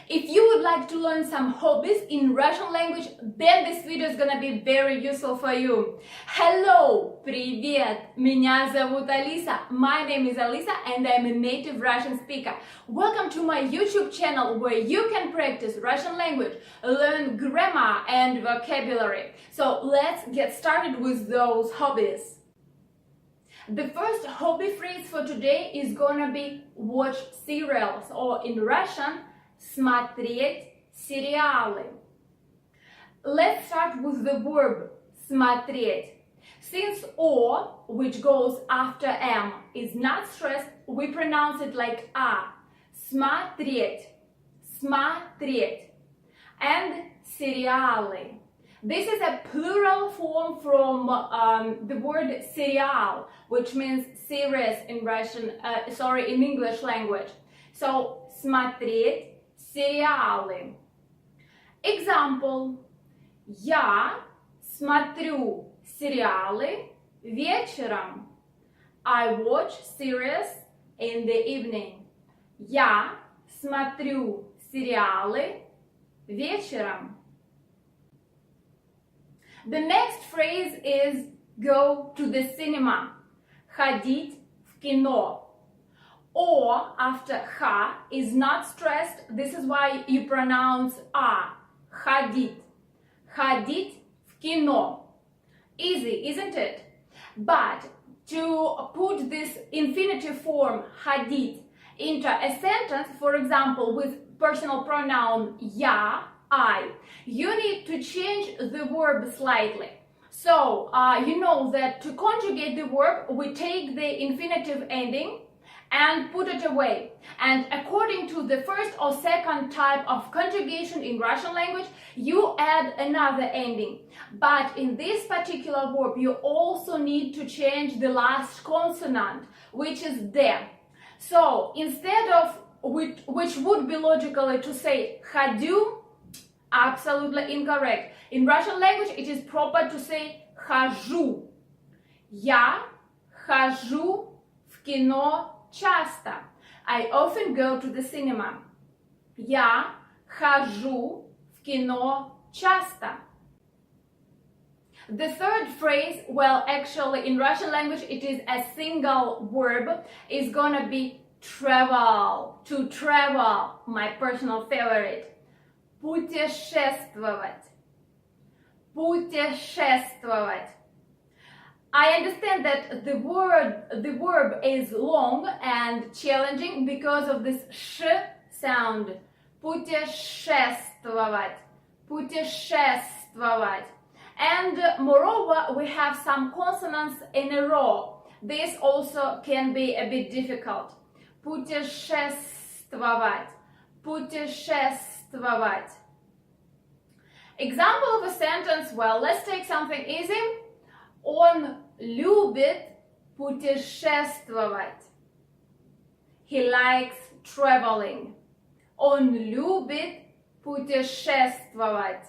If you would like to learn some hobbies in Russian language, then this video is gonna be very useful for you. Hello! Привет! Меня зовут Alisa. My name is Alisa and I'm a native Russian speaker. Welcome to my YouTube channel where you can practice Russian language, learn grammar and vocabulary. So let's get started with those hobbies. The first hobby phrase for today is gonna be watch serials, or in Russian, смотреть сериалы. Let's start with the verb смотреть. Since O, which goes after M, is not stressed, we pronounce it like A. Смотреть, смотреть. And сериалы. This is a plural form from the word serial, which means series in in English language. So, смотреть сериалы. Example. Я смотрю сериалы вечером. I watch series in the evening. Я смотрю сериалы вечером. The next phrase is go to the cinema. Ходить в кино. Or after ха is not stressed. This is why you pronounce a. Ходить. Ходить в кино. Easy, isn't it? But to put this infinitive form ходить into a sentence, for example, with personal pronoun я, I, you need to change the verb slightly. So, you know that to conjugate the verb, we take the infinitive ending and put it away. And according to the first or second type of conjugation in Russian language, you add another ending. But in this particular verb, you also need to change the last consonant, which is de. So, instead of which would be logically to say ходю, absolutely incorrect. In Russian language, it is proper to say хожу. Я хожу в кино часто. I often go to the cinema. Я хожу в кино часто. The third phrase, well, actually in Russian language it is a single verb, is gonna be travel. To travel, my personal favorite. Путешествовать. Путешествовать. I understand that the verb is long and challenging because of this sh sound. Путешествовать. Путешествовать. And moreover, we have some consonants in a row. This also can be a bit difficult. Путешествовать. Путешествовать. Example of a sentence, well, let's take something easy. Он любит путешествовать. He likes traveling. Он любит путешествовать.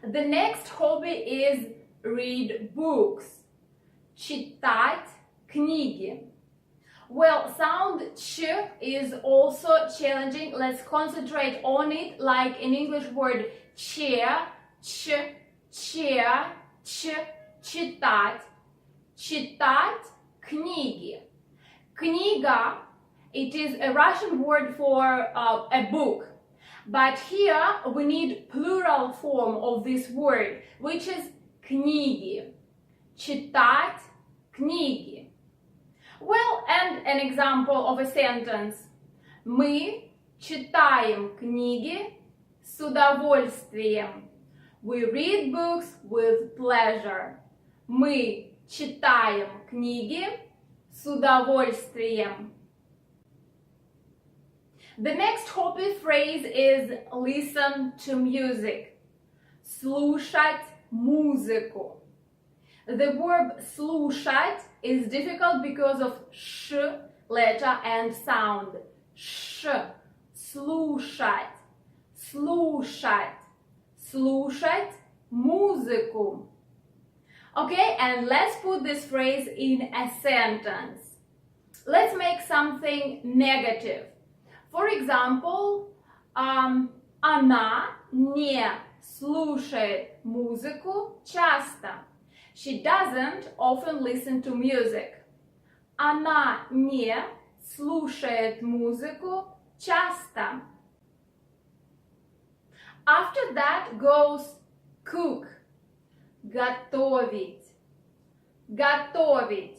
The next hobby is read books. Читать книги. Well, sound ch is also challenging. Let's concentrate on it, like in English word chair, ch, chair, ch, читать. Читать книги. Книга, it is a Russian word for a book. But here we need plural form of this word, which is книги. Читать книги. Well, and an example of a sentence. Мы читаем книги с удовольствием. We read books with pleasure. Мы читаем книги с удовольствием. The next hobby phrase is listen to music. Слушать музыку. The verb слушать is difficult because of sh letter and sound. Sh. Слушать. Слушать. Слушать музыку. Okay, and let's put this phrase in a sentence. Let's make something negative. For example, она не слушает музыку часто. She doesn't often listen to music. Она не слушает музыку часто. After that goes cook. Готовить. Готовить.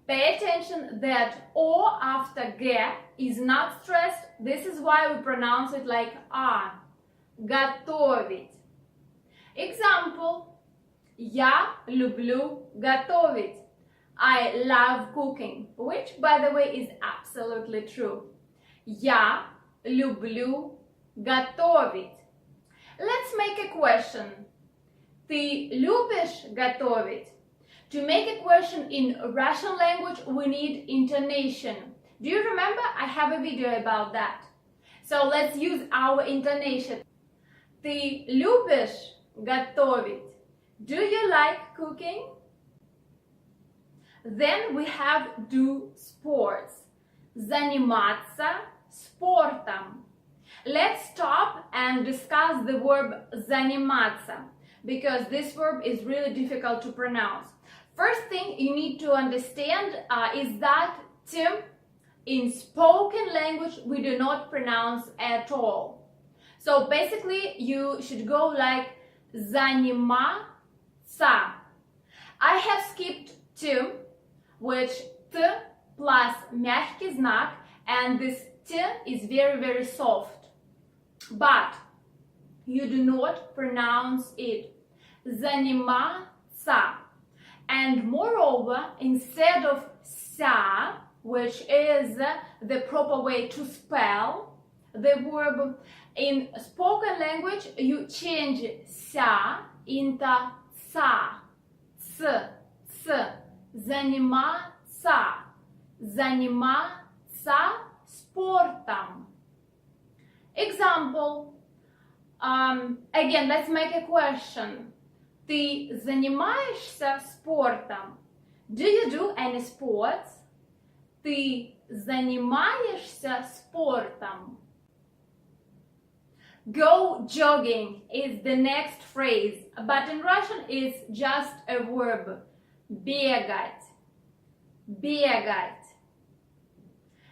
Pay attention that O after ge is not stressed. This is why we pronounce it like a. Готовить. Example. Я люблю готовить. I love cooking, which, by the way, is absolutely true. Я люблю готовить. Let's make a question. Ты любишь готовить? To make a question in Russian language, we need intonation. Do you remember? I have a video about that. So let's use our intonation. Ты любишь готовить? Do you like cooking? Then we have do sports. Заниматься спортом. Let's stop and discuss the verb заниматься, because this verb is really difficult to pronounce. First thing you need to understand is that in spoken language we do not pronounce at all. So basically you should go like заниматься. I have skipped t, which t plus мягкий знак, and this t is very soft. But you do not pronounce it. Заниматься. And moreover, instead of ся, which is the proper way to spell the verb, in spoken language you change ся into ца. Ц. Заниматься. Заниматься спортом. Example. Again, let's make a question. Ты занимаешься спортом? Do you do any sports? Ты занимаешься спортом? Go jogging is the next phrase, but in Russian it's just a verb. Бегать. Бегать.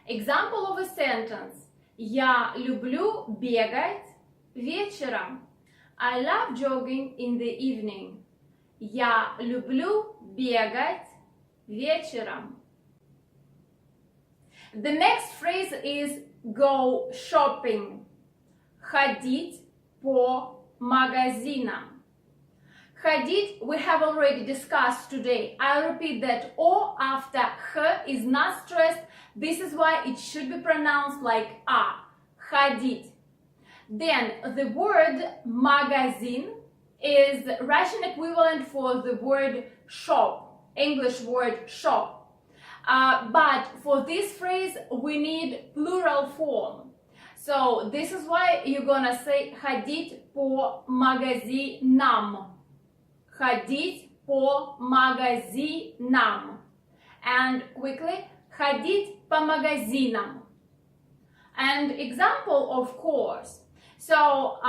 Example of a sentence. Я люблю бегать вечером. I love jogging in the evening. Я люблю бегать вечером. The next phrase is go shopping. Ходить по магазинам. Ходить we have already discussed today. I repeat that O after H is not stressed. This is why it should be pronounced like A. Ходить. Then the word magazine is Russian equivalent for the word shop, English word shop. But for this phrase we need plural form. So this is why you're gonna say ходить по магазинам. Ходить по магазинам. And quickly, ходить по магазинам. And example, of course. So,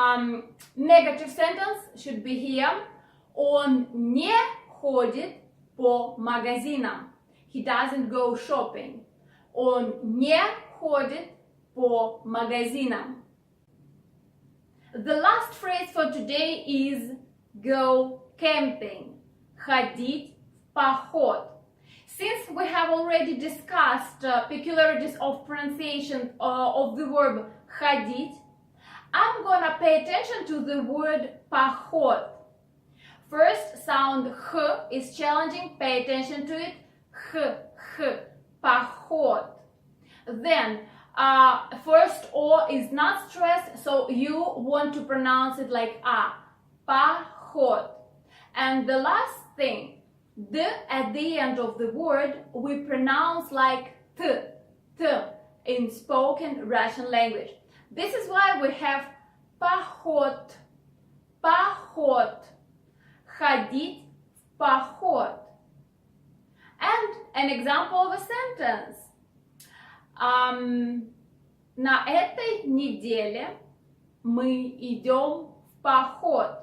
negative sentence should be here. Он не ходит по магазинам. He doesn't go shopping. Он не ходит по магазинам. The last phrase for today is go camping. Ходить в поход. Since we have already discussed peculiarities of pronunciation of the verb ходить, I'm gonna pay attention to the word поход. First sound H is challenging, pay attention to it. H, поход. Then first O is not stressed, so you want to pronounce it like A. Поход. And the last thing, D at the end of the word we pronounce like T in spoken Russian language. This is why we have поход, поход, ходить в поход. And an example of a sentence. На этой неделе мы идем в поход.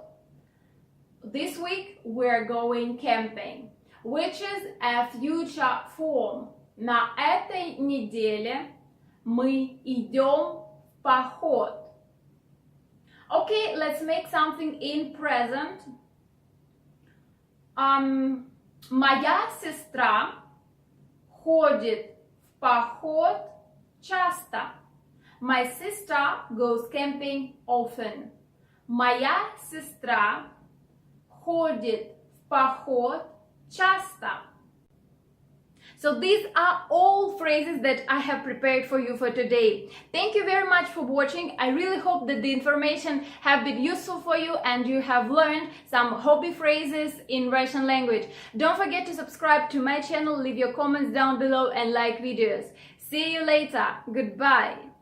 This week we're going camping, which is a future form. На этой неделе мы идем в поход. Okay, let's make something in present. Моя сестра ходит в поход часто. My sister goes camping often. Моя сестра ходит в поход часто. So these are all phrases that I have prepared for you for today. Thank you very much for watching. I really hope that the information have been useful for you and you have learned some hobby phrases in Russian language. Don't forget to subscribe to my channel, leave your comments down below and like videos. See you later. Goodbye.